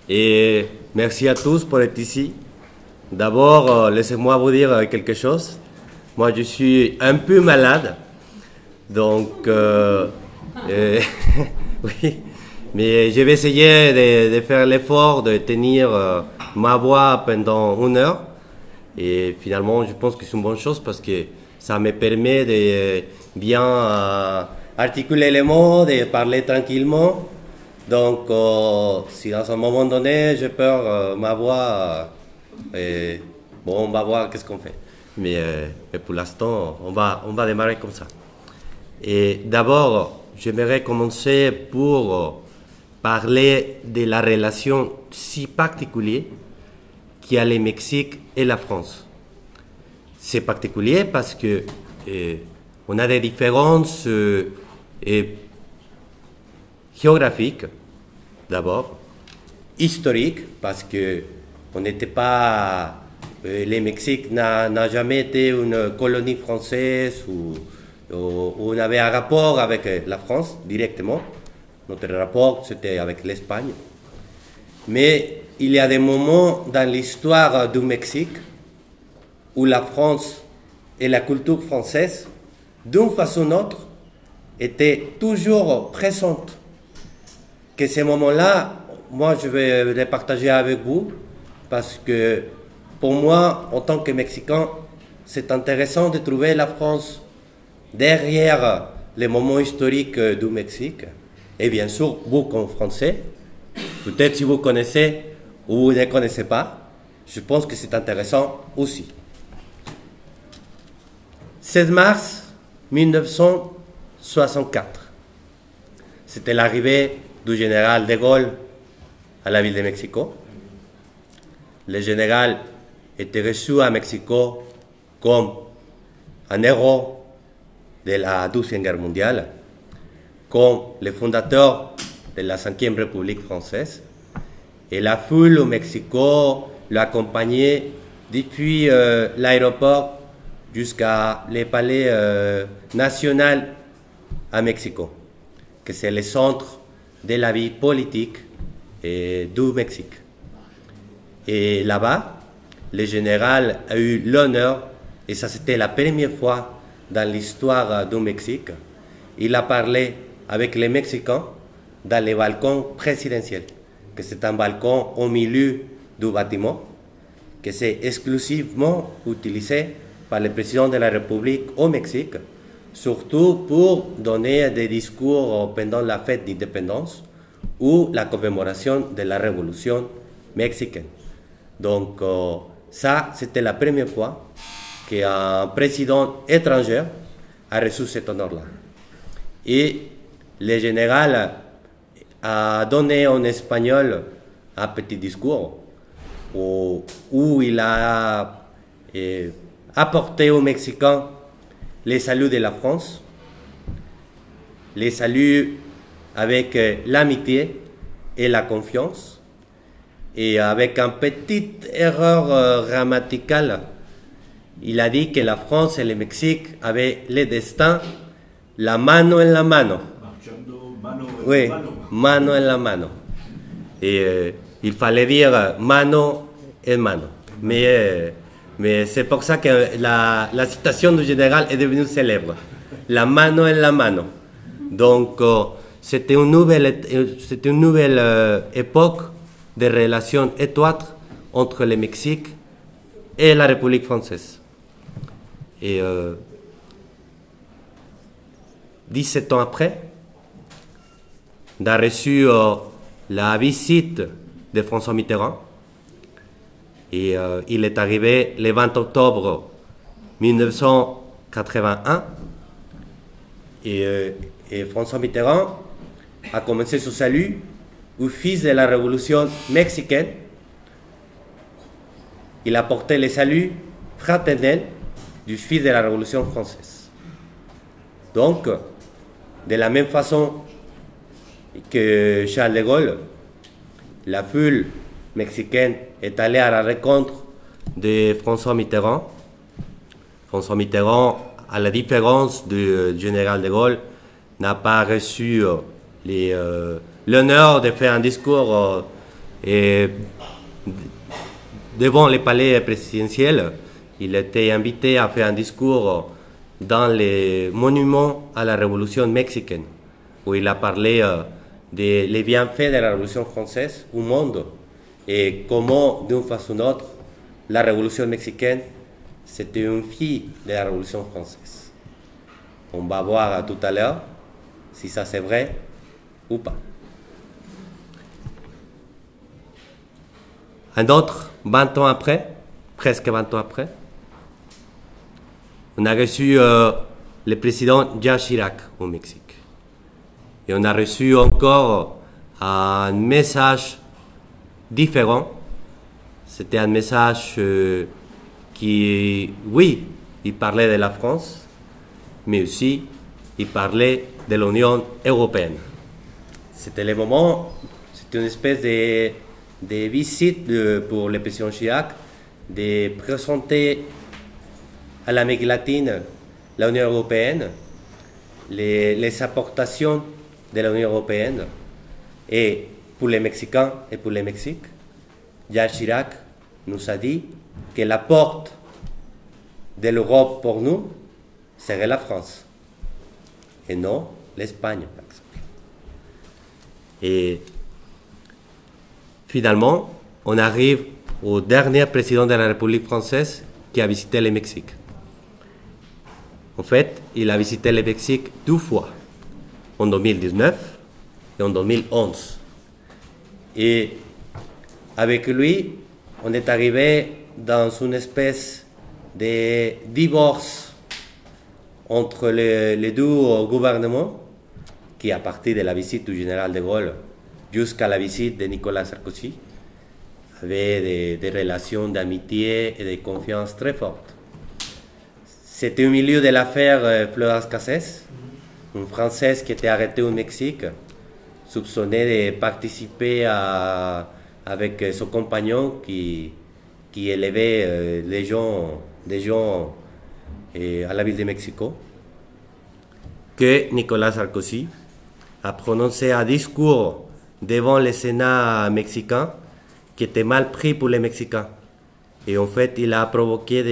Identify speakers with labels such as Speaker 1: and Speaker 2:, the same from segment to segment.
Speaker 1: et merci à tous pour être ici. D'abord, laissez-moi vous dire quelque chose. Moi, je suis un peu malade, donc oui, mais je vais essayer de faire l'effort de tenir ma voix pendant 1 heure. Et finalement, je pense que c'est une bonne chose parce que ça me permet de bien articuler les mots, de parler tranquillement. Donc, si dans un moment donné, j'ai peur, ma voix, bon, on va voir qu'est-ce qu'on fait. Mais pour l'instant, on va démarrer comme ça. Et d'abord, j'aimerais commencer pour parler de la relation si particulière qu'il y a le Mexique et la France. C'est particulier parce que on a des différences géographiques, d'abord, historiques, parce que on n'était pas, le Mexique n'a jamais été une colonie française ou on avait un rapport avec la France directement. Notre rapport, c'était avec l'Espagne. Mais il y a des moments dans l'histoire du Mexique où la France et la culture française, d'une façon ou d'une autre, étaient toujours présentes. Que ces moments-là, moi, je vais les partager avec vous parce que pour moi, en tant que Mexicain, c'est intéressant de trouver la France derrière les moments historiques du Mexique. Et bien sûr, vous comme Français, peut-être si vous connaissez ou vous ne connaissez pas, je pense que c'est intéressant aussi. 16 mars 1964, c'était l'arrivée du général de Gaulle à la ville de Mexico. Le général était reçu à Mexico comme un héros de la Deuxième Guerre mondiale, comme le fondateur de la Ve République française. Et la foule au Mexico l'accompagnait depuis l'aéroport jusqu'à le palais national à Mexico, que c'est le centre de la vie politique du Mexique. Et là-bas, le général a eu l'honneur, et ça c'était la première fois dans l'histoire du Mexique, il a parlé avec les Mexicains dans le balcon présidentiel, que c'est un balcon au milieu du bâtiment, que c'est exclusivement utilisé par le président de la République au Mexique, surtout pour donner des discours pendant la fête d'indépendance ou la commémoration de la Révolution mexicaine. Donc ça, c'était la première fois qu'un président étranger a reçu cet honneur-là. Et le général a donné en espagnol un petit discours où il a apporté aux Mexicains les saluts de la France, les saluts avec l'amitié et la confiance, et avec une petite erreur grammaticale, il a dit que la France et le Mexique avaient le destin la mano en la mano. Oui, mano en la mano. Et il fallait dire mano en mano. Mais c'est pour ça que la citation du général est devenue célèbre. La mano en la mano. Donc, c'était une nouvelle époque de relations étroites entre le Mexique et la République française. Et 17 ans après, on a reçu la visite de François Mitterrand. Et il est arrivé le 20 octobre 1981. Et François Mitterrand a commencé son salut au fils de la Révolution mexicaine. Il a porté le salut fraternel du fils de la Révolution française. Donc, de la même façon que Charles de Gaulle, la foule mexicaine est allée à la rencontre de François Mitterrand. François Mitterrand, à la différence du général de Gaulle, n'a pas reçu l'honneur de faire un discours Et devant le palais présidentiel, il était invité à faire un discours dans les monuments à la Révolution mexicaine, où il a parlé des bienfaits de la Révolution française au monde et comment, d'une façon ou d'une autre, la Révolution mexicaine, c'était une fille de la Révolution française. On va voir tout à l'heure si ça c'est vrai ou pas. Un autre, 20 ans après, presque 20 ans après, on a reçu le président Jacques Chirac au Mexique. Et on a reçu encore un message différent. C'était un message qui, oui, il parlait de la France, mais aussi il parlait de l'Union européenne. C'était le moment, c'était une espèce de visite pour le président Chirac de présenter à l'Amérique latine l'Union européenne, les apportations de l'Union européenne, et pour les Mexicains et pour le Mexique, Jacques Chirac nous a dit que la porte de l'Europe pour nous serait la France et non l'Espagne, par exemple. Et finalement, on arrive au dernier président de la République française qui a visité le Mexique. En fait, il a visité le Mexique 2 fois, en 2019 et en 2011. Et avec lui, on est arrivé dans une espèce de divorce entre les deux gouvernements, qui à partir de la visite du général de Gaulle jusqu'à la visite de Nicolas Sarkozy, avait des relations d'amitié et de confiance très fortes. C'était au milieu de l'affaire Florence Cassés, une Française qui était arrêtée au Mexique, soupçonnée de participer avec son compagnon qui élevait des gens à la ville de Mexico, que Nicolas Sarkozy a prononcé un discours devant le Sénat mexicain qui était mal pris pour les Mexicains. Et en fait, il a provoqué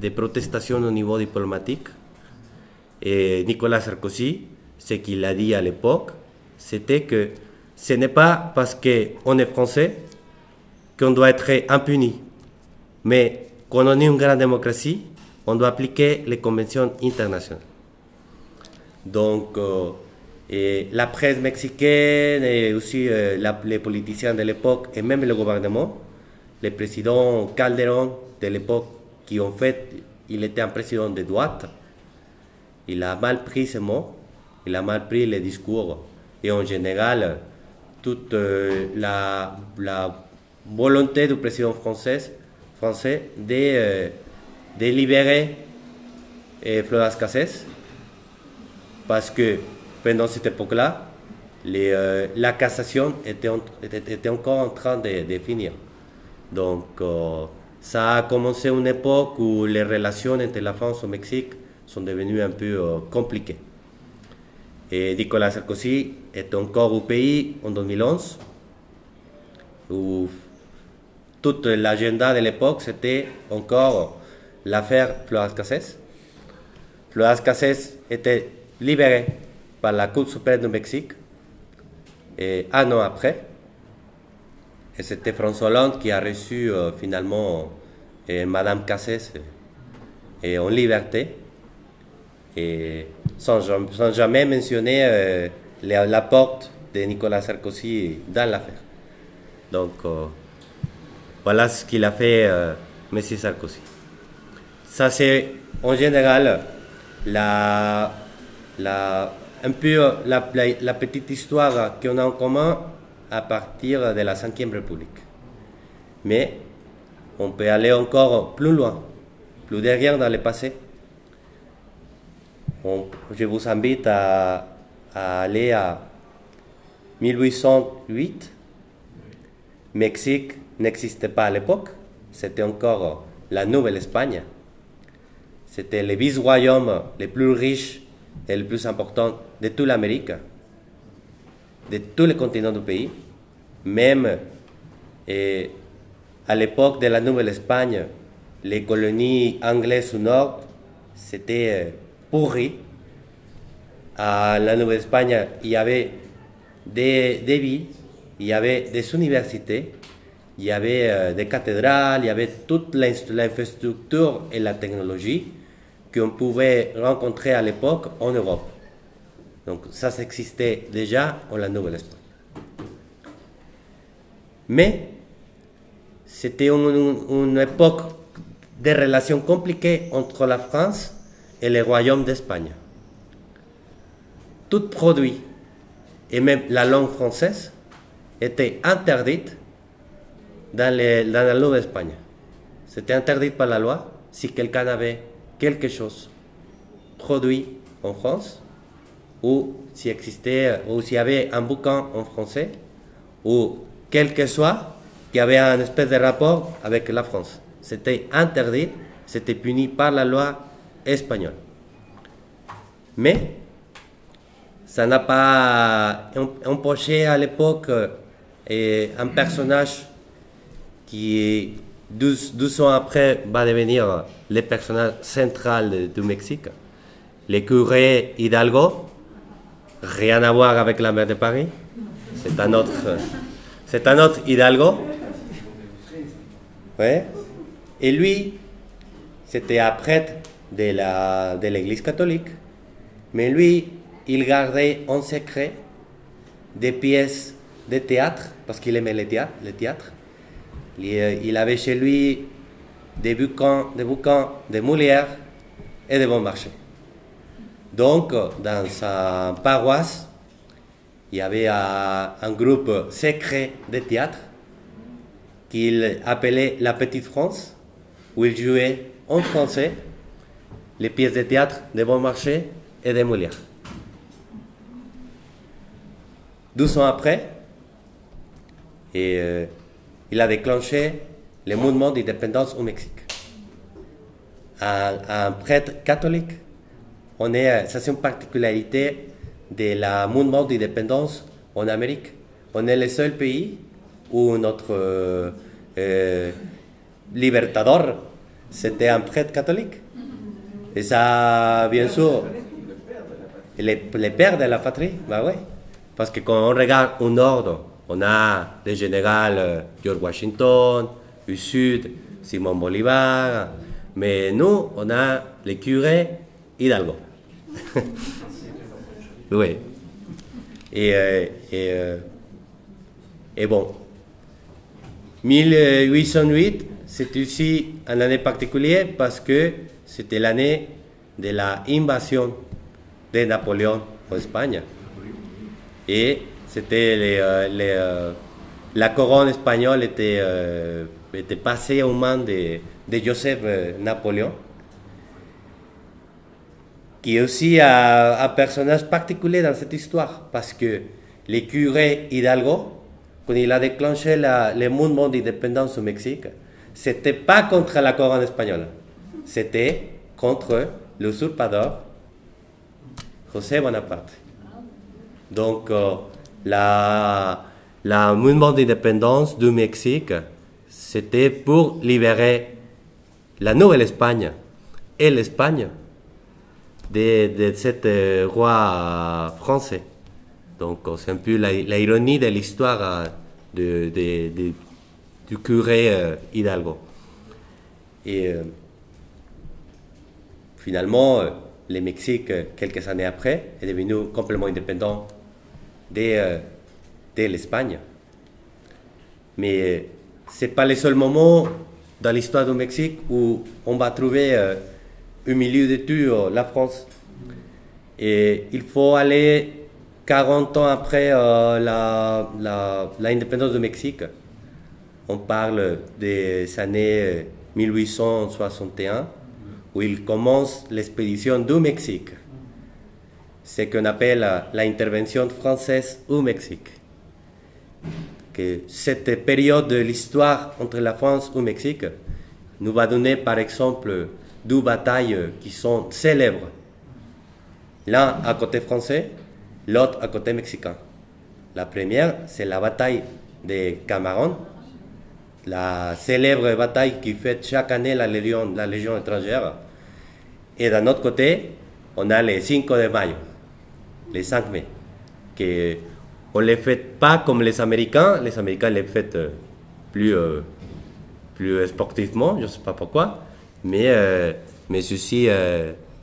Speaker 1: des protestations au niveau diplomatique. Et Nicolas Sarkozy, ce qu'il a dit à l'époque, c'était que ce n'est pas parce qu'on est français qu'on doit être impuni. Mais quand on est une grande démocratie, on doit appliquer les conventions internationales. Donc, et la presse mexicaine et aussi les politiciens de l'époque et même le gouvernement, le président Calderón de l'époque, qui en fait, il était un président de droite, il a mal pris ces mots, il a mal pris les discours. Et en général, toute la volonté du président français de libérer Florence Cassés, parce que pendant cette époque-là, la cassation était encore en train de finir. Donc, ça a commencé une époque où les relations entre la France et le Mexique sont devenues un peu compliquées. Et Nicolas Sarkozy est encore au pays en 2011, où toute l'agenda de l'époque, c'était encore l'affaire Florence Cassés. Florence Cassés était libérée par la Cour suprême du Mexique un an après. Et c'était François Hollande qui a reçu finalement Madame Cassés en liberté, et sans jamais mentionner l'apport de Nicolas Sarkozy dans l'affaire. Donc voilà ce qu'il a fait M. Sarkozy. Ça c'est en général un peu la petite histoire qu'on a en commun à partir de la Ve République. Mais on peut aller encore plus loin, plus derrière dans le passé. Je vous invite à aller à 1808. Mexique n'existait pas à l'époque, c'était encore la Nouvelle-Espagne. C'était le vice-royaume le plus riche et le plus important de toute l'Amérique, de tous les continents du pays. Même Et à l'époque de la Nouvelle-Espagne, les colonies anglaises au nord, c'était pourri. À la Nouvelle-Espagne, il y avait des villes, il y avait des universités, il y avait des cathédrales, il y avait toute l'infrastructure et la technologie qu'on pouvait rencontrer à l'époque en Europe. Donc ça existait déjà en la Nouvelle-Espagne. Mais c'était une époque de relations compliquées entre la France et le Royaume d'Espagne. Tout produit, et même la langue française, était interdite dans la Nouvelle-Espagne. C'était interdit par la loi si quelqu'un avait quelque chose produit en France, ou s'il existait, ou s'il y avait un bouquin en français, ou quel que soit, qui avait un espèce de rapport avec la France. C'était interdit, c'était puni par la loi espagnole. Mais ça n'a pas empêché à l'époque un personnage qui, 12 ans après, va devenir le personnage central du Mexique, le curé Hidalgo, rien à voir avec la maire de Paris, c'est un autre Hidalgo. Ouais. Et lui, c'était un prêtre de l'Église catholique, mais lui, il gardait en secret des pièces de théâtre, parce qu'il aimait le théâtre. Il avait chez lui des bouquins de Molière et de Beaumarchais. Donc, dans sa paroisse, il y avait un groupe secret de théâtre qu'il appelait La Petite France, où il jouait en français les pièces de théâtre de Beaumarchais et de Molière. 12 ans après, il a déclenché le mouvement d'indépendance au Mexique. Un prêtre catholique, ça c'est une particularité de la mouvement d'indépendance en Amérique. On est le seul pays où notre libertador, c'était un prêtre catholique. Et ça, bien sûr, le père de la patrie, bah ouais. Parce que quand on regarde au nord, on a le général George Washington, au sud, Simon Bolivar, mais nous, on a le curé Hidalgo. Oui. Et bon, 1808, c'est aussi une année particulière parce que c'était l'année de l'invasion de Napoléon en Espagne. Et c'était la couronne espagnole était passée aux mains de Joseph Napoléon, qui est aussi un personnage particulier dans cette histoire, parce que le curé Hidalgo, quand il a déclenché le mouvement d'indépendance au Mexique, c'était pas contre la couronne espagnole, c'était contre l'usurpador José Bonaparte. Donc, le mouvement d'indépendance du Mexique, c'était pour libérer la Nouvelle-Espagne et l'Espagne de cet roi français. Donc, c'est un peu l'ironie de l'histoire du curé Hidalgo. Et finalement, le Mexique, quelques années après, est devenu complètement indépendant de l'Espagne. Mais ce n'est pas le seul moment dans l'histoire du Mexique où on va trouver au milieu de tout la France. Et il faut aller 40 ans après l'indépendance du Mexique. On parle des années 1861, où il commence l'expédition du Mexique. Ce qu'on appelle l'intervention française au Mexique. Que cette période de l'histoire entre la France et le Mexique nous va donner par exemple deux batailles qui sont célèbres. L'un à côté français, l'autre à côté mexicain. La première, c'est la bataille de Camarón, la célèbre bataille qui fait chaque année la Légion étrangère. Et d'un autre côté, on a les 5 de mayo, les 5 mai, qu'on ne les fête pas comme les Américains les fêtent plus sportivement, je ne sais pas pourquoi, mais ceci,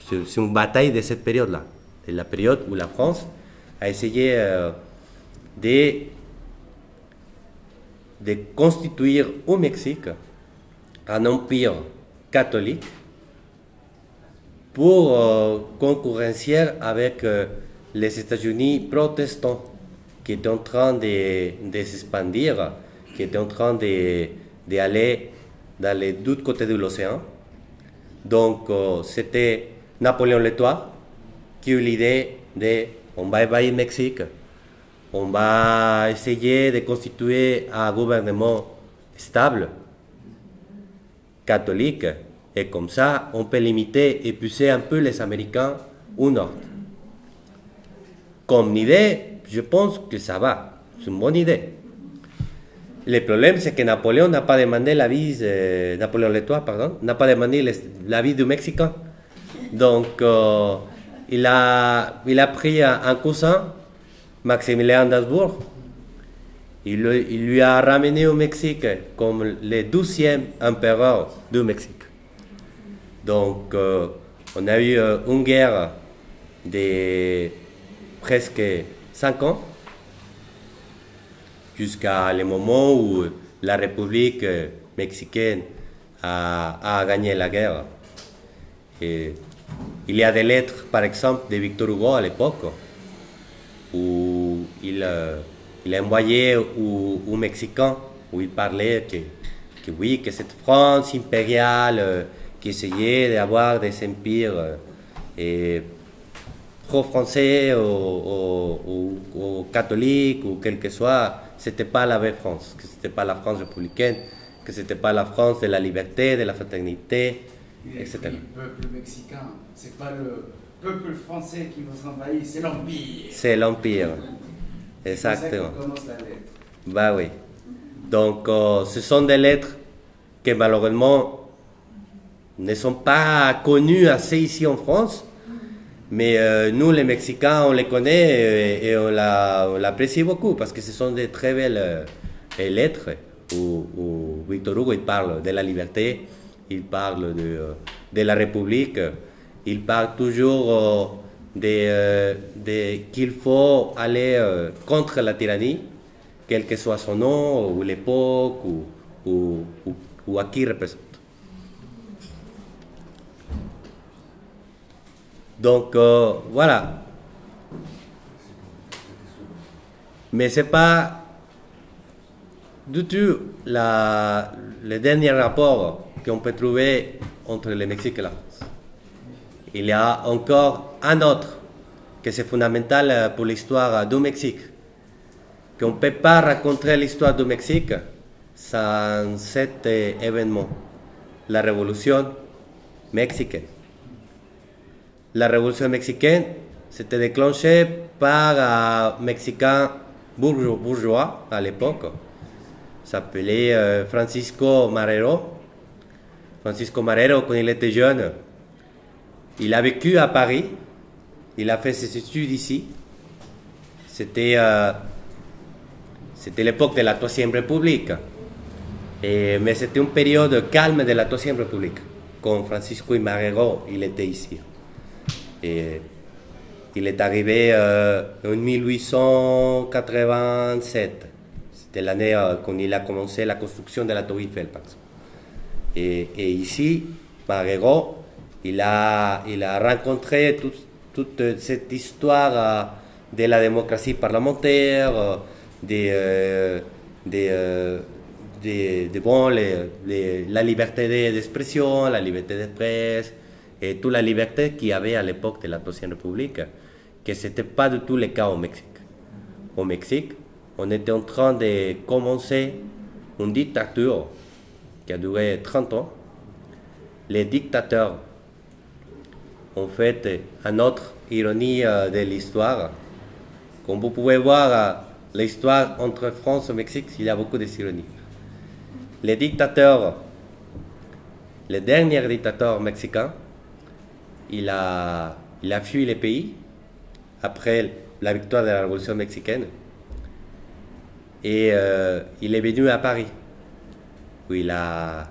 Speaker 1: c'est une bataille de cette période-là, la période où la France a essayé de constituer au Mexique un empire catholique pour concurrencer avec les États-Unis protestants qui étaient en train de s'expandir, qui étaient en train d'aller dans les deux côtés de l'océan. Donc c'était Napoléon le III qui eut l'idée de on va envahir le Mexique, on va essayer de constituer un gouvernement stable, catholique, et comme ça on peut limiter et pousser un peu les Américains au nord. Comme idée, je pense que ça va, c'est une bonne idée. Le problème, c'est que Napoléon n'a pas demandé l'avis, Napoléon le III, pardon, n'a pas demandé l'avis du Mexicain. Donc, il a pris un cousin, Maximilien d'Habsbourg. Il lui a ramené au Mexique comme le 12e empereur du Mexique. Donc, on a eu une guerre de presque 5 ans, jusqu'à le moment où la République mexicaine a gagné la guerre. Et il y a des lettres, par exemple, de Victor Hugo à l'époque, où il a envoyé aux Mexicains, où il parlait que oui, que cette France impériale qui essayait d'avoir des empires pro-français ou catholiques ou quel que soit, c'était pas la vraie France, que c'était pas la France républicaine, que c'était pas la France de la liberté, de la fraternité, etc.
Speaker 2: Le peuple mexicain, c'est pas le peuple français qui vous envahit, c'est l'Empire.
Speaker 1: C'est l'Empire, exactement.
Speaker 2: C'est comme ça qu'on commence la lettre.
Speaker 1: Bah oui. Donc, ce sont des lettres que malheureusement ne sont pas connues assez ici en France. Mais nous, les Mexicains, on les connaît et on l'apprécie beaucoup parce que ce sont des très belles lettres où Victor Hugo il parle de la liberté, il parle de la République, il parle toujours qu'il faut aller contre la tyrannie, quel que soit son nom ou l'époque ou à qui il représente. Donc voilà. Mais ce n'est pas du tout le dernier rapport qu'on peut trouver entre le Mexique et la France. Il y a encore un autre que c'est fondamental pour l'histoire du Mexique. Qu'on ne peut pas raconter l'histoire du Mexique sans cet événement, la révolution mexicaine. La révolution mexicaine s'était déclenchée par un Mexicain bourgeois à l'époque, s'appelait Francisco Madero. Francisco Madero, quand il était jeune, il a vécu à Paris, il a fait ses études ici. C'était l'époque de la Troisième République, mais c'était une période calme de la Troisième République, quand Francisco Madero il était ici. Et il est arrivé en 1887. C'était l'année quand il a commencé la construction de la Tour Eiffel, par exemple. Et ici, Madero, il a rencontré toute cette histoire de la démocratie parlementaire, la liberté d'expression, la liberté de presse, et toute la liberté qu'il y avait à l'époque de la Troisième République, que ce n'était pas du tout le cas au Mexique. Au Mexique, on était en train de commencer une dictature qui a duré 30 ans. Les dictateurs ont fait une autre ironie de l'histoire. Comme vous pouvez voir, l'histoire entre France et Mexique, il y a beaucoup d'ironies. les dictateurs, le dernier dictateur mexicain, il a fui le pays après la victoire de la Révolution mexicaine et il est venu à Paris où il a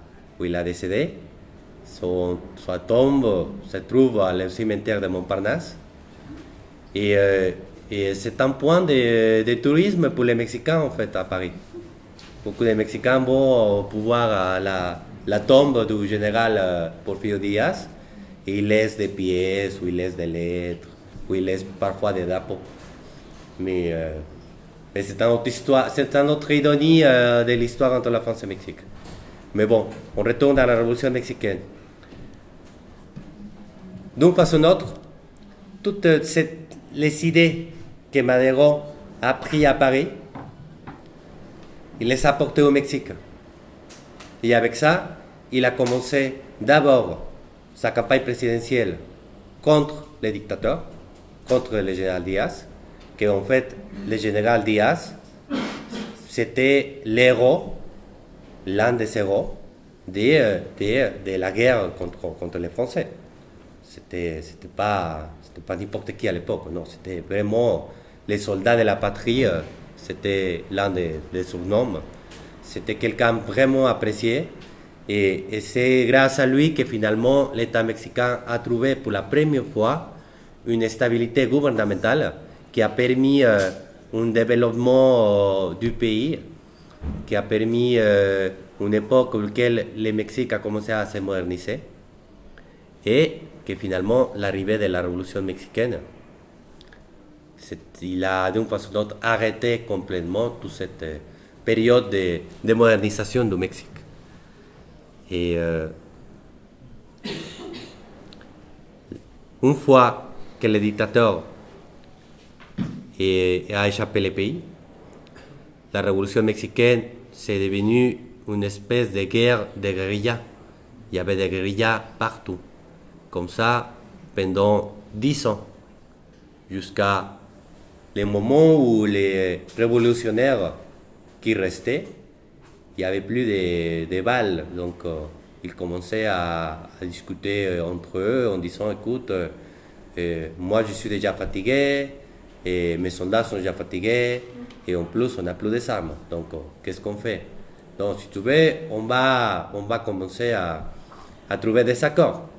Speaker 1: décédé. Sa tombe se trouve à le cimetière de Montparnasse et c'est un point de tourisme pour les Mexicains en fait à Paris. Beaucoup de Mexicains vont pour voir la tombe du général Porfirio Díaz et ils laissent des pièces, ou ils laissent des lettres, ou ils laissent parfois des drapeaux. Mais c'est une autre histoire, c'est une autre ironie de l'histoire entre la France et le Mexique. Mais bon, on retourne à la Révolution mexicaine. D'une façon ou d'une autre, toutes les idées que Madero a prises à Paris, il les a portées au Mexique. Et avec ça, il a commencé d'abord sa campagne présidentielle contre les dictateurs, contre le général Díaz, que en fait, le général Díaz, c'était l'héros, l'un des héros de la guerre contre les Français. C'était pas n'importe qui à l'époque, non, c'était vraiment les soldats de la patrie, c'était l'un des surnoms. C'était quelqu'un vraiment apprécié et c'est grâce à lui que finalement l'État mexicain a trouvé pour la première fois une stabilité gouvernementale qui a permis un développement du pays, qui a permis une époque où le Mexique a commencé à se moderniser et que finalement l'arrivée de la Révolution mexicaine, il a d'une façon ou d'une autre arrêté complètement toute cette période de modernisation du Mexique. Et une fois que le dictateur a échappé le pays, la Révolution mexicaine c'est devenue une espèce de guerre de guérilla. Il y avait des guérillas partout. Comme ça, pendant 10 ans, jusqu'à le moment où les révolutionnaires qui restaient, il n'y avait plus de balles. Donc, ils commençaient à discuter entre eux en disant, écoute, moi je suis déjà fatigué, et mes soldats sont déjà fatigués, et en plus on n'a plus d'armes. Donc, qu'est-ce qu'on fait? Donc, si tu veux, on va commencer à trouver des accords.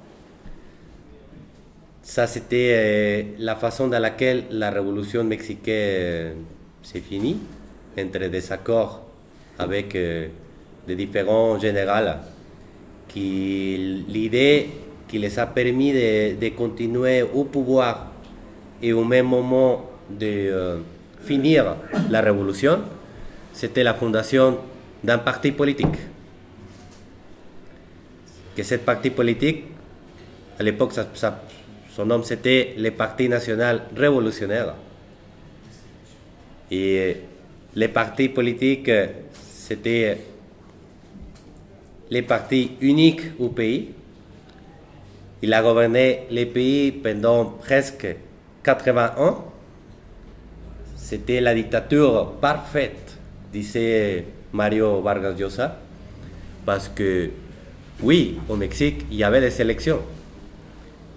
Speaker 1: Ça, c'était la façon dans laquelle la révolution mexicaine s'est finie, entre des accords avec des différents généraux, l'idée qui les a permis de continuer au pouvoir et au même moment de finir la révolution, c'était la fondation d'un parti politique. Que ce parti politique, à l'époque, son nom c'était le Parti national révolutionnaire. Et les partis politiques, c'était les partis uniques au pays. Il a gouverné le pays pendant presque 80 ans. C'était la dictature parfaite, disait Mario Vargas Llosa, parce que oui, au Mexique, il y avait des élections,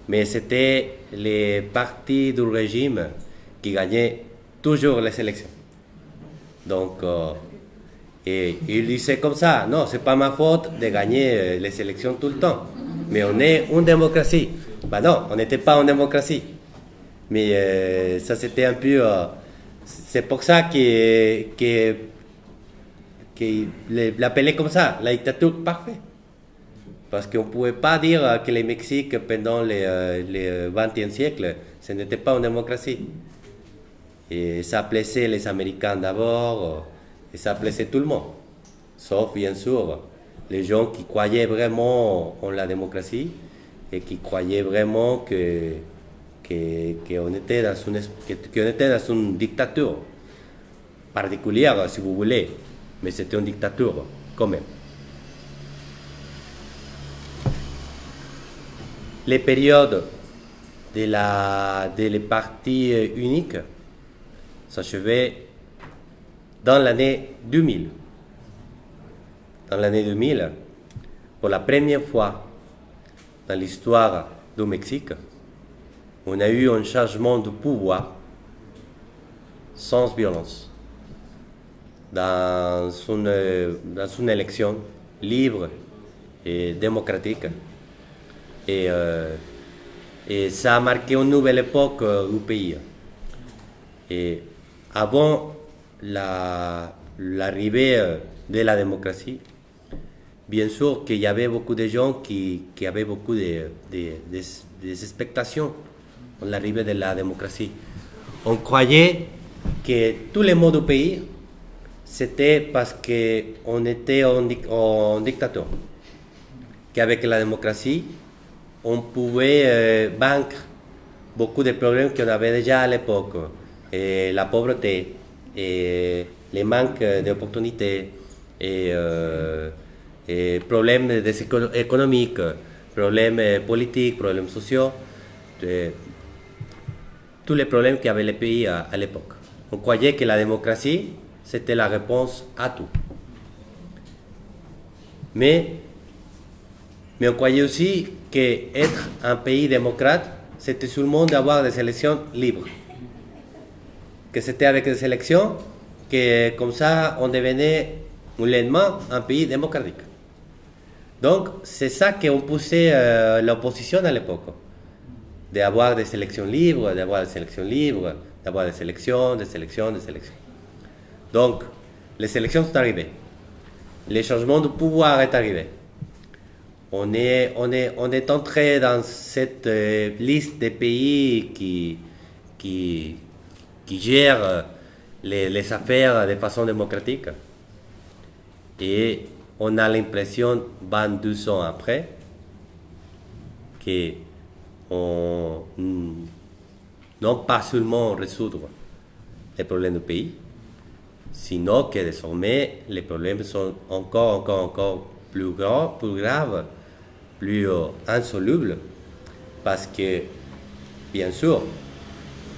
Speaker 1: mais c'était les partis du régime qui gagnaient toujours les élections. Donc, et il disait comme ça, non, c'est pas ma faute de gagner les élections tout le temps, mais on est une démocratie. Ben non, on n'était pas en démocratie, mais ça c'était un peu... c'est pour ça qu'il l'appelait comme ça, la dictature parfaite. Parce qu'on ne pouvait pas dire que le Mexique, pendant le XXe siècle, ce n'était pas une démocratie. Et ça plaisait les Américains d'abord, et ça plaisait tout le monde. Sauf, bien sûr, les gens qui croyaient vraiment en la démocratie et qui croyaient vraiment qu'on était dans une dictature particulière, si vous voulez, mais c'était une dictature quand même. Les périodes des partis uniques s'achevaient dans l'année 2000. dans l'année 2000, pour la première fois dans l'histoire du Mexique, on a eu un changement de pouvoir sans violence dans une élection libre et démocratique. Et ça a marqué une nouvelle époque du pays. Et avant l'arrivée de la démocratie, bien sûr qu'il y avait beaucoup de gens qui avaient beaucoup des expectations à l'arrivée de la démocratie. On croyait que tous les maux du pays, c'était parce qu'on était en dictature. Qu'avec la démocratie, on pouvait vaincre beaucoup de problèmes qu'on avait déjà à l'époque. Et la pauvreté, et les manques d'opportunités, et problèmes économiques, problèmes politiques, problèmes sociaux, tous les problèmes qu'avait le pays à l'époque. On croyait que la démocratie, c'était la réponse à tout. Mais on croyait aussi qu'être un pays démocrate, c'était seulement d'avoir des élections libres. Que c'était avec des élections que, comme ça, on devenait lendemain un pays démocratique. Donc, c'est ça qu'on poussait l'opposition à l'époque. D'avoir des élections libres, d'avoir des élections libres, d'avoir des élections. Donc, les élections sont arrivées. Le changement de pouvoir est arrivé. On est entré dans cette liste de pays qui gèrent les affaires de façon démocratique. Et on a l'impression, 22 ans après, qu'on non pas seulement résoudre les problèmes du pays, sinon que désormais les problèmes sont encore plus graves, plus insolubles, parce que, bien sûr,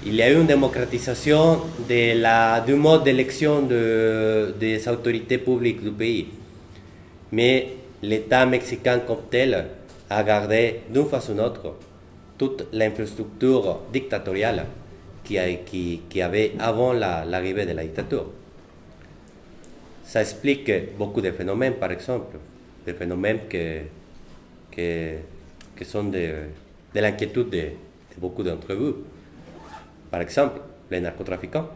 Speaker 1: il y a eu une démocratisation du mode d'élection des autorités publiques du pays. Mais l'État mexicain comme tel a gardé d'une façon ou d'une autre toute l'infrastructure dictatoriale qui avait avant l'arrivée de la dictature. Ça explique beaucoup de phénomènes, par exemple, des phénomènes qui sont de l'inquiétude de beaucoup d'entre vous. Par exemple, les narcotrafiquants.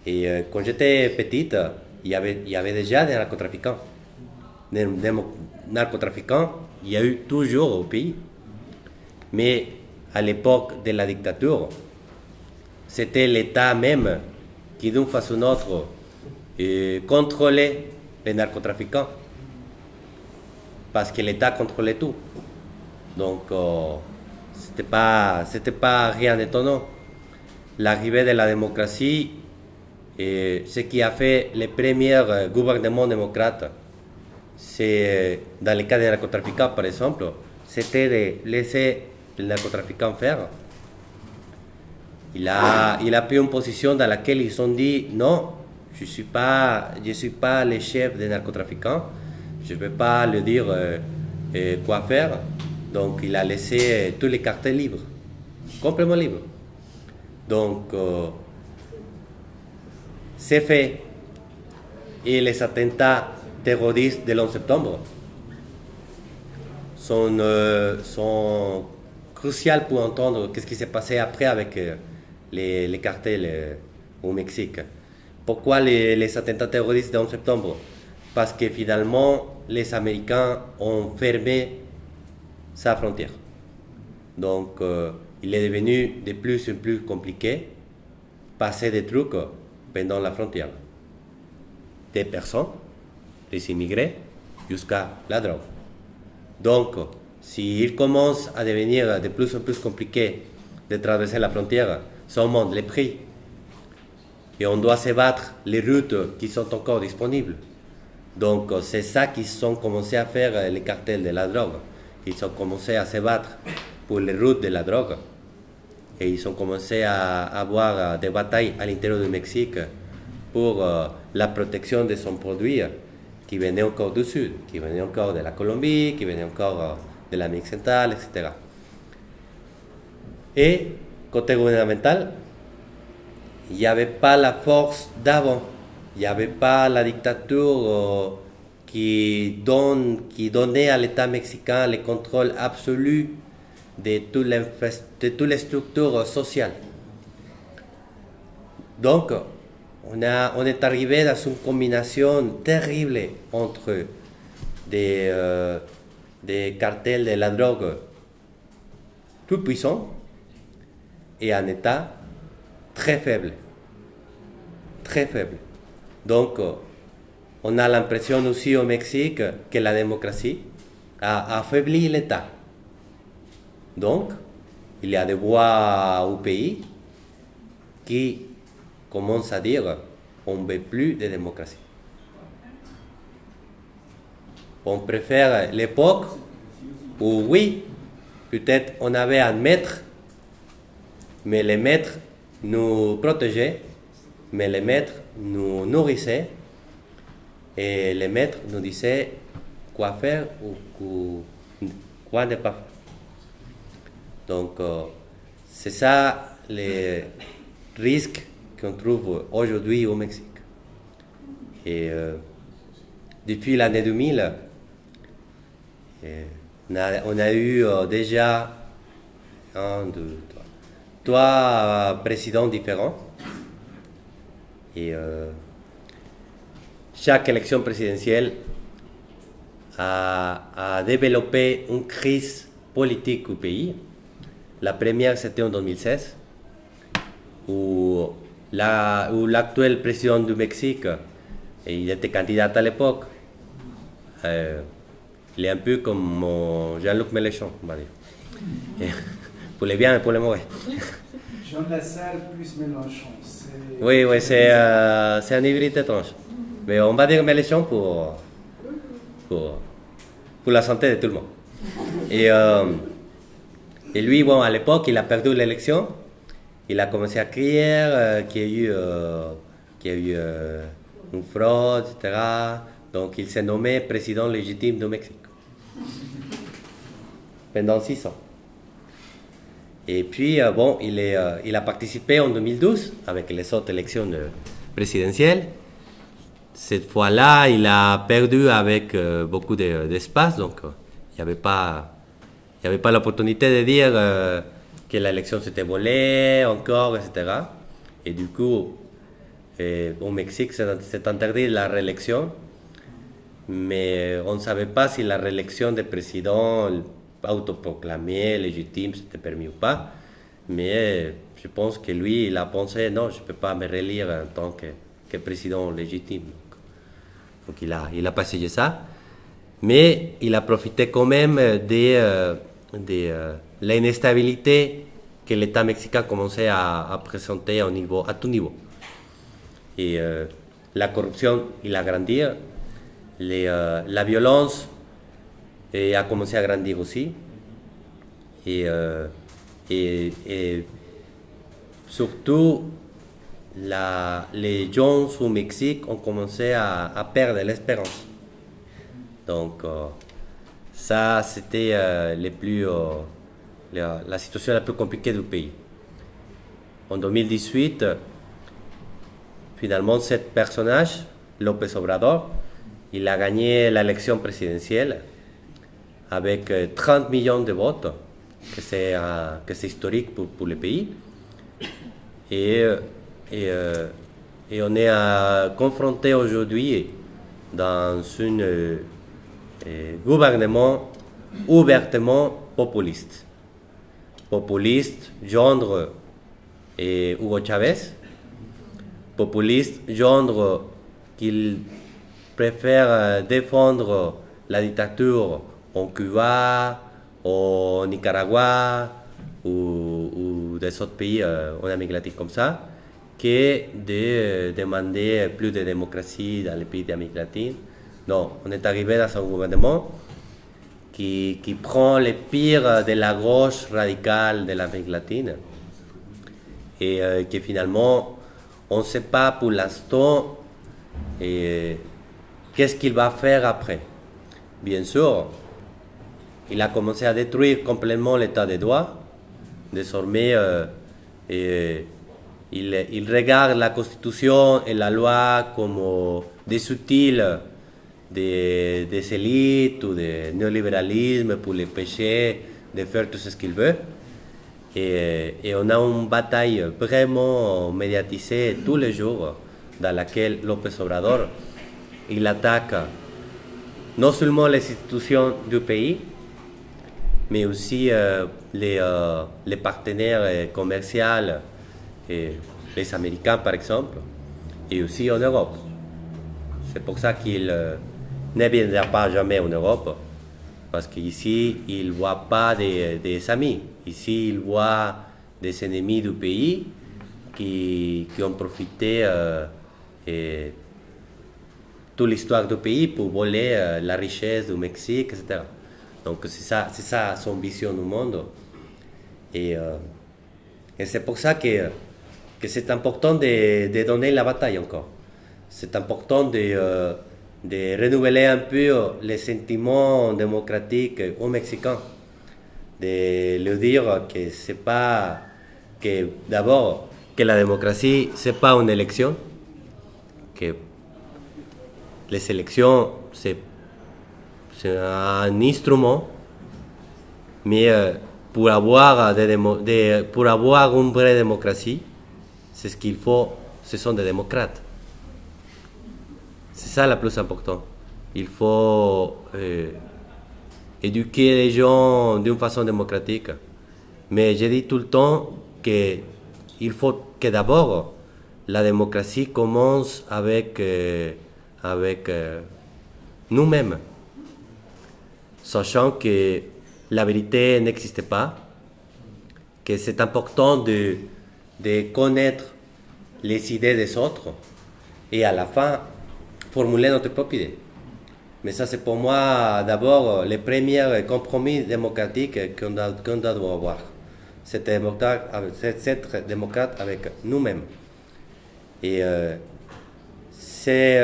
Speaker 1: Et quand j'étais petite, il y avait déjà des narcotrafiquants. Des narcotrafiquants, il y a eu toujours au pays. Mais à l'époque de la dictature, c'était l'État même qui, d'une façon ou d'une autre, contrôlait les narcotrafiquants. Parce que l'État contrôlait tout. Donc, c'était pas rien d'étonnant. L'arrivée de la démocratie, ce qui a fait les premiers gouvernements démocrates, c'est dans le cas des narcotrafiquants par exemple, c'était de laisser les narcotrafiquants faire. Il a pris une position dans laquelle ils ont dit non, je suis pas le chef des narcotrafiquants, je ne peux pas leur dire quoi faire. Donc il a laissé tous les cartels libres, complètement libres. Donc c'est fait. Et les attentats terroristes de l'11 septembre sont cruciaux pour entendre ce qui s'est passé après avec les cartels au Mexique. Pourquoi les attentats terroristes de 11 septembre? Parce que finalement, les Américains ont fermé sa frontière. Donc, il est devenu de plus en plus compliqué passer des trucs pendant la frontière. Des personnes, des immigrés, jusqu'à la drogue. Donc, s'il commence à devenir de plus en plus compliqué de traverser la frontière, ça augmente les prix. Et on doit se battre les routes qui sont encore disponibles. Donc, c'est ça qu'ils ont commencé à faire les cartels de la drogue. Ils ont commencé à se battre pour les routes de la drogue. Et ils ont commencé à avoir des batailles à l'intérieur du Mexique pour la protection de son produit qui venaient encore du Sud, qui venaient encore de la Colombie, qui venaient encore de l'Amérique centrale, etc. Et côté gouvernemental, il n'y avait pas la force d'avant, il n'y avait pas la dictature qui donnait à l'État mexicain le contrôle absolu de toutes les structures sociales. Donc, on est arrivé dans une combinaison terrible entre des cartels de la drogue tout puissants et un État très faible. Très faible. Donc, on a l'impression aussi au Mexique que la démocratie a affaibli l'État. Donc, il y a des voix au pays qui commencent à dire on ne veut plus de démocratie. On préfère l'époque où, oui, peut-être on avait un maître, mais les maîtres nous protégeaient, mais les maîtres nous nourrissaient, et les maîtres nous disaient quoi faire ou quoi ne pas faire. Donc, c'est ça les risques qu'on trouve aujourd'hui au Mexique. Et depuis l'année 2000, on a eu déjà trois présidents différents. Et chaque élection présidentielle a développé une crise politique au pays. La première, c'était en 2016, où l'actuel président du Mexique, et il était candidat à l'époque, il est un peu comme Jean-Luc Mélenchon, on va dire. Pour les biens et pour les mauvais.
Speaker 2: Jean Lassalle plus Mélenchon.
Speaker 1: Oui, c'est un hybride étrange. Mais on va dire Mélenchon pour la santé de tout le monde. Et lui, bon, à l'époque, il a perdu l'élection. Il a commencé à crier qu'il y a eu une fraude, etc. Donc, il s'est nommé président légitime du Mexique pendant 6 ans. Et puis, bon, il a participé en 2012 avec les autres élections présidentielles. Cette fois-là, il a perdu avec beaucoup d'espace, donc il n'y avait pas l'opportunité de dire que l'élection s'était volée encore, etc. Et du coup, au Mexique, c'est interdit la réélection, mais on ne savait pas si la réélection des présidents autoproclamé, légitime, c'était permis ou pas. Mais je pense que lui, il a pensé, non, je ne peux pas me relire en tant que président légitime. Donc il a pas essayé ça. Mais il a profité quand même de l'instabilité que l'État mexicain commençait à présenter à tout niveau. Et la corruption, il a grandi. La violence a commencé à grandir aussi. Et surtout, les gens au Mexique ont commencé à perdre l'espérance. Donc, ça, c'était la situation la plus compliquée du pays. En 2018, finalement, ce personnage, López Obrador, il a gagné l'élection présidentielle avec 30 millions de votes, que c'est historique pour le pays. Et on est confronté aujourd'hui dans un gouvernement ouvertement populiste. Populiste, genre Hugo Chávez. Populiste, genre qu'il préfère défendre la dictature en Cuba, au Nicaragua ou des autres pays en Amérique latine comme ça, que de demander plus de démocratie dans les pays d'Amérique latine. Non, on est arrivé dans un gouvernement qui prend les pires de la gauche radicale de l'Amérique latine et que finalement, on ne sait pas pour l'instant qu'est-ce qu'il va faire après? Bien sûr, il a commencé à détruire complètement l'état de droit. Désormais, il regarde la Constitution et la loi comme des outils des élites ou du néolibéralisme pour les pécher de faire tout ce qu'il veut. Et on a une bataille vraiment médiatisée tous les jours dans laquelle López Obrador il attaque non seulement les institutions du pays, mais aussi les partenaires commerciaux, les Américains par exemple, et aussi en Europe. C'est pour ça qu'il ne viendra pas jamais en Europe, parce qu'ici, il ne voit pas des amis. Ici, il voit des ennemis du pays qui ont profité de toute l'histoire du pays pour voler la richesse du Mexique, etc. Donc, c'est ça son vision du monde. Et c'est pour ça que c'est important de donner la bataille encore. C'est important de renouveler un peu les sentiments démocratiques aux Mexicains, de leur dire que c'est pas que d'abord que la démocratie c'est pas une élection, que les élections c'est un instrument, mais pour avoir une vraie démocratie, c'est ce qu'il faut, ce sont des démocrates. C'est ça le plus important. Il faut éduquer les gens d'une façon démocratique. Mais je dis tout le temps qu'il faut que d'abord la démocratie commence avec nous-mêmes. Sachant que la vérité n'existe pas, que c'est important de connaître les idées des autres et à la fin formuler notre propre idée. Mais ça, c'est pour moi d'abord le premier compromis démocratique qu'on doit avoir. C'est être démocrate avec nous-mêmes. Et c'est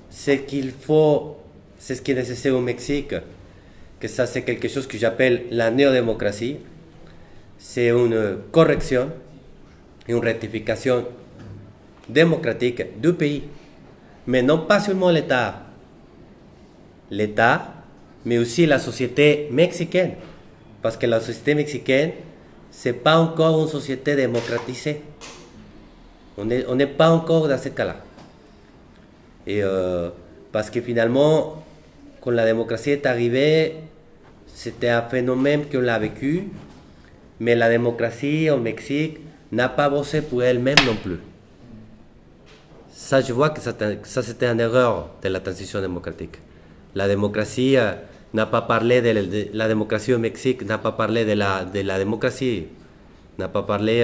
Speaker 1: ce qu'il faut, c'est ce qui est nécessaire au Mexique, que ça c'est quelque chose que j'appelle la néo-démocratie. C'est une correction, une rectification démocratique du pays. Mais non pas seulement l'État, mais aussi la société mexicaine. Parce que la société mexicaine, ce n'est pas encore une société démocratisée. On n'est pas encore dans ce cas-là. Et parce que finalement, quand la démocratie est arrivée, c'était un phénomène qu'on a vécu, mais la démocratie au Mexique n'a pas bossé pour elle-même non plus. Ça, je vois que ça c'était une erreur de la transition démocratique. La démocratie n'a pas parlé de la démocratie au Mexique, n'a pas parlé de la démocratie, n'a pas parlé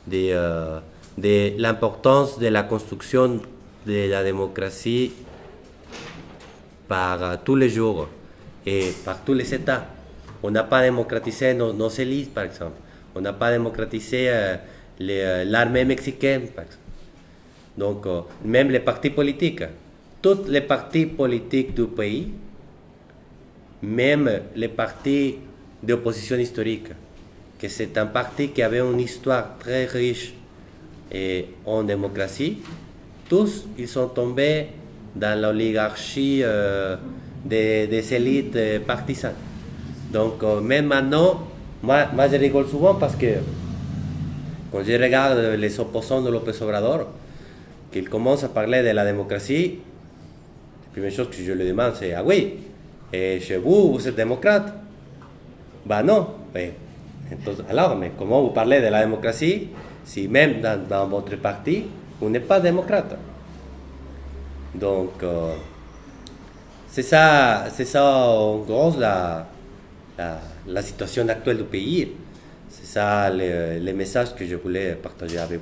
Speaker 1: de l'importance de la construction de la démocratie par tous les jours et par tous les États. On n'a pas démocratisé nos élites, par exemple. On n'a pas démocratisé l'armée mexicaine, par exemple. Donc, même les partis politiques, tous les partis politiques du pays, même les partis d'opposition historique, que c'est un parti qui avait une histoire très riche en démocratie, tous ils sont tombés dans l'oligarchie des élites partisanes. Donc, même maintenant, moi je rigole souvent parce que quand je regarde les opposants de López Obrador, qu'il commence à parler de la démocratie, la première chose que je lui demande, c'est « Ah oui, et chez vous, vous êtes démocrate ?» Ben non. Alors, mais comment vous parlez de la démocratie si même dans votre parti, vous n'êtes pas démocrate? Donc, c'est ça en gros la situation actuelle du pays. C'est ça le message que je voulais partager avec